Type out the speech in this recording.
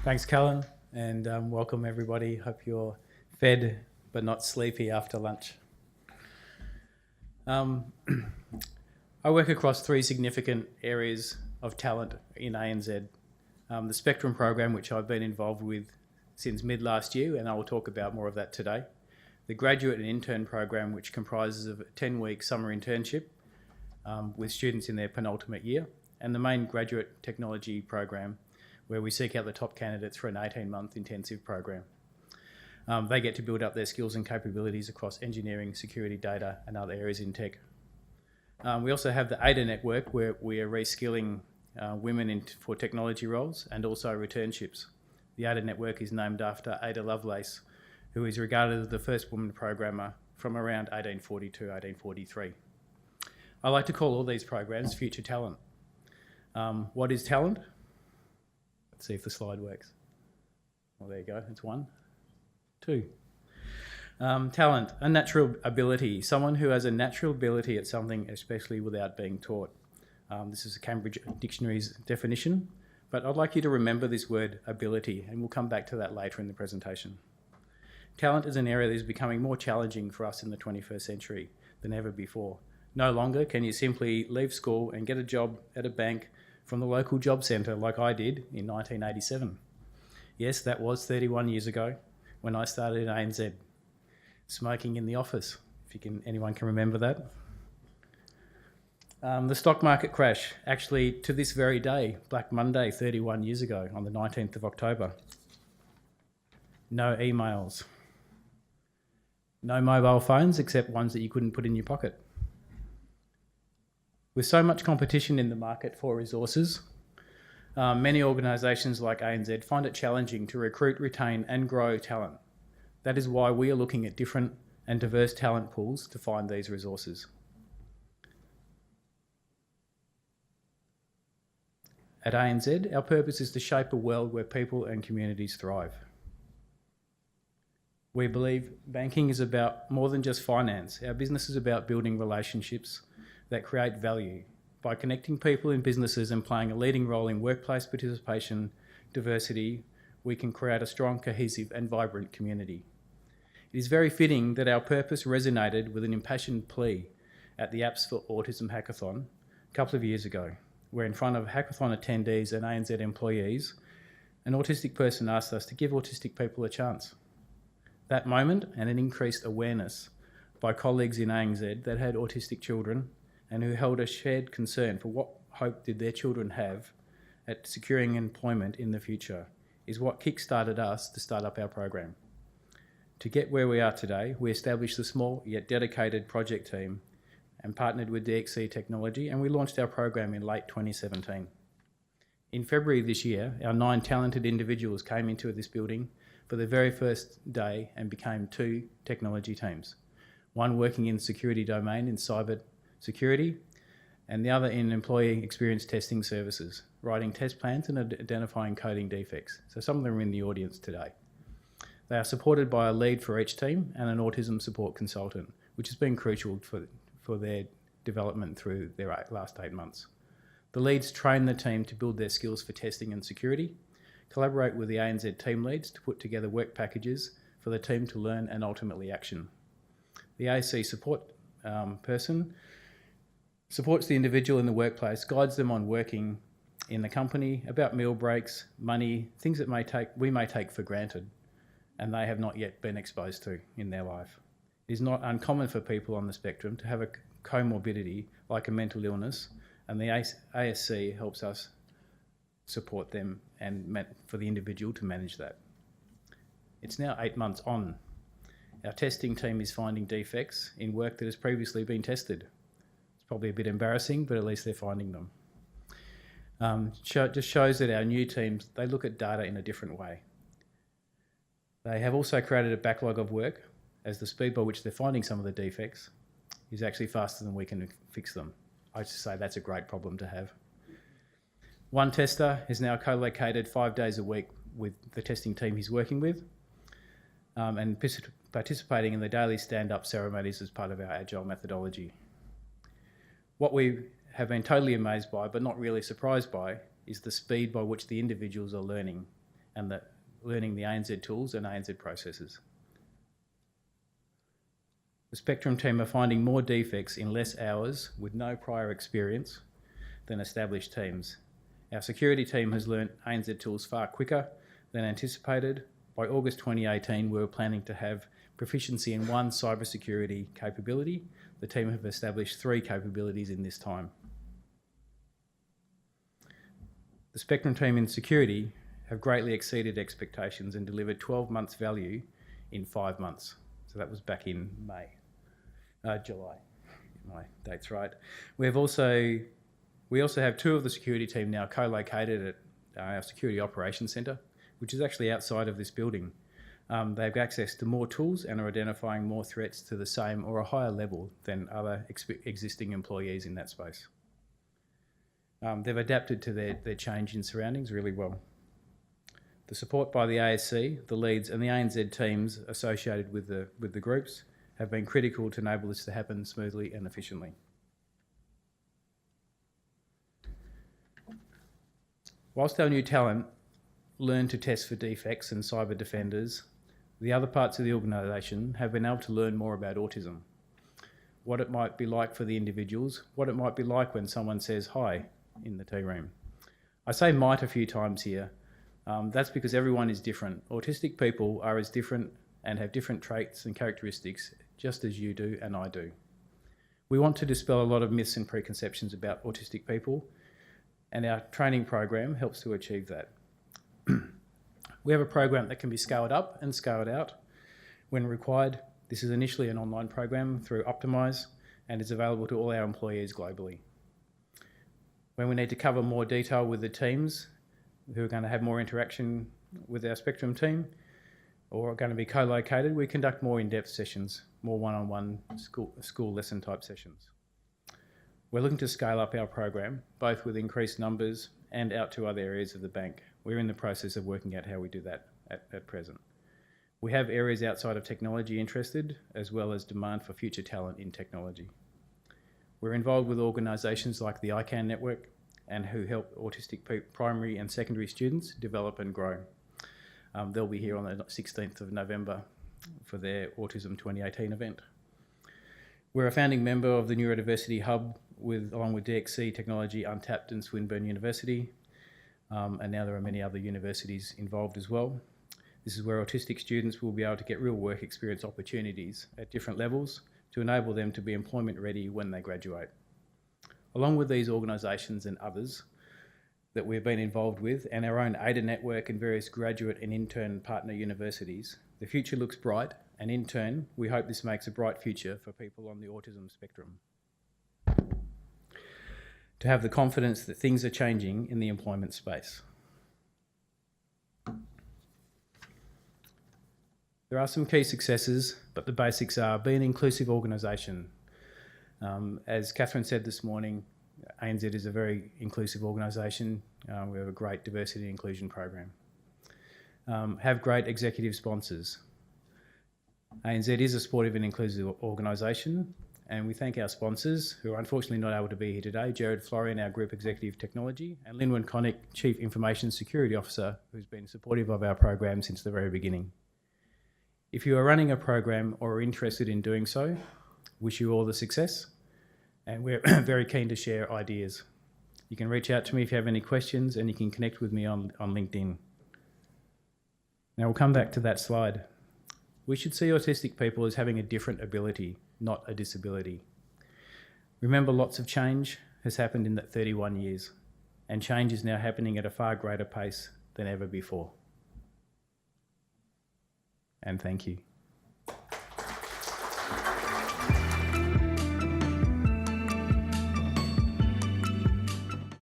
Thanks, Callan, and welcome everybody. Hope you're fed but not sleepy after lunch. I work across three significant areas of talent in ANZ. The Spectrum program, which I've been involved with since mid last year, and I will talk about more of that today. The Graduate and Intern program, which comprises of a 10-week summer internship with students in their penultimate year, and the main Graduate Technology program, where we seek out the top candidates for an 18-month intensive program. They get to build up their skills and capabilities across engineering, security, data, and other areas in tech. We also have the ADA network, where we are reskilling women for technology roles and also returnships. The ADA network is named after Ada Lovelace, who is regarded as the first woman programmer from around 1840 to 1843. I like to call all these programs future talent. What is talent? Let's see if the slide works. Well, there you go, it's 1, 2. Talent, a natural ability, someone who has a natural ability at something, especially without being taught. This is a Cambridge Dictionary's definition, but I'd like you to remember this word ability, and we'll come back to that later in the presentation. Talent is an area that is becoming more challenging for us in the 21st century than ever before. No longer can you simply leave school and get a job at a bank from the local job centre like I did in 1987. Yes, that was 31 years ago when I started in ANZ, smoking in the office, if anyone can remember that. The stock market crash, actually to this very day, Black Monday 31 years ago on the 19th of October. No emails. No mobile phones except ones that you couldn't put in your pocket. With so much competition in the market for resources, many organisations like ANZ find it challenging to recruit, retain and grow talent. That is why we are looking at different and diverse talent pools to find these resources. At ANZ, our purpose is to shape a world where people and communities thrive. We believe banking is about more than just finance. Our business is about building relationships that create value by connecting people in businesses and playing a leading role in workplace participation, diversity. We can create a strong, cohesive and vibrant community. It is very fitting that our purpose resonated with an impassioned plea at the Apps for Autism Hackathon a couple of years ago, where in front of hackathon attendees and ANZ employees, an autistic person asked us to give autistic people a chance. That moment and an increased awareness by colleagues in ANZ that had autistic children and who held a shared concern for what hope did their children have at securing employment in the future is what kick-started us to start up our program. To get where we are today, we established a small yet dedicated project team and partnered with DXC Technology, and we launched our program in late 2017. In February this year, our 9 talented individuals came into this building for the very first day and became 2 technology teams. One working in the security domain in cyber security, and the other in employee experience testing services, writing test plans and identifying coding defects. So some of them are in the audience today. They are supported by a lead for each team and an autism support consultant, which has been crucial for their development through their last 8 months. The leads train the team to build their skills for testing and security, collaborate with the ANZ team leads to put together work packages for the team to learn and ultimately action. The ASC support person supports the individual in the workplace, guides them on working in the company, about meal breaks, money, things that we may take for granted and they have not yet been exposed to in their life. It is not uncommon for people on the spectrum to have a comorbidity like a mental illness, and the ASC helps us support them and for the individual to manage that. It's now 8 months on. Our testing team is finding defects in work that has previously been tested. It's probably a bit embarrassing, but at least they're finding them. Just shows that our new teams, they look at data in a different way. They have also created a backlog of work, as the speed by which they're finding some of the defects is actually faster than we can fix them. I just say that's a great problem to have. One tester is now co-located 5 days a week with the testing team he's working with, and participating in the daily stand-up ceremonies as part of our agile methodology. What we have been totally amazed by, but not really surprised by, is the speed by which the individuals are learning and learning the ANZ tools and ANZ processes. The Spectrum team are finding more defects in less hours with no prior experience than established teams. Our security team has learnt ANZ tools far quicker than anticipated. By August 2018, we were planning to have proficiency in one cybersecurity capability. The team have established 3 capabilities in this time. The Spectrum team in security have greatly exceeded expectations and delivered 12 months value in 5 months. So that was back in July, if my date's right. We also have 2 of the security team now co-located at our Security Operations Centre, which is actually outside of this building. They have access to more tools and are identifying more threats to the same or a higher level than other existing employees in that space. They've adapted to their change in surroundings really well. The support by the ASC, the leads and the ANZ teams associated with the groups have been critical to enable this to happen smoothly and efficiently. Whilst our new talent learn to test for defects and cyber defenders, the other parts of the organisation have been able to learn more about autism, what it might be like for the individuals, what it might be like when someone says hi in the tea room. I say might a few times here. That's because everyone is different. Autistic people are as different and have different traits and characteristics just as you do and I do. We want to dispel a lot of myths and preconceptions about autistic people, and our training program helps to achieve that. We have a program that can be scaled up and scaled out when required. This is initially an online program through Optimise and is available to all our employees globally. When we need to cover more detail with the teams who are going to have more interaction with our Spectrum team or are going to be co-located, we conduct more in-depth sessions, more one-on-one school lesson type sessions. We're looking to scale up our program, both with increased numbers and out to other areas of the bank. We're in the process of working out how we do that at present. We have areas outside of technology interested, as well as demand for future talent in technology. We're involved with organisations like the ICANN network and who help autistic primary and secondary students develop and grow. They'll be here on the 16th of November for their Autism 2018 event. We're a founding member of the Neurodiversity Hub along with DXC Technology, Untapped and Swinburne University. And now there are many other universities involved as well. This is where autistic students will be able to get real work experience opportunities at different levels to enable them to be employment ready when they graduate. Along with these organisations and others that we've been involved with and our own ADA network and various graduate and intern partner universities, the future looks bright, and in turn, we hope this makes a bright future for people on the autism spectrum. To have the confidence that things are changing in the employment space. There are some key successes, but the basics are be an inclusive organisation. As Catherine said this morning, ANZ is a very inclusive organisation. We have a great diversity and inclusion program. Have great executive sponsors. ANZ is a supportive and inclusive organisation, and we thank our sponsors, who are unfortunately not able to be here today, Jared Florian, our Group Executive Technology, and Linwin Connick, Chief Information Security Officer, who's been supportive of our program since the very beginning. If you are running a program or are interested in doing so, wish you all the success, and we're very keen to share ideas. You can reach out to me if you have any questions, and you can connect with me on LinkedIn. Now we'll come back to that slide. We should see autistic people as having a different ability, not a disability. Remember, lots of change has happened in that 31 years, and change is now happening at a far greater pace than ever before. And thank you.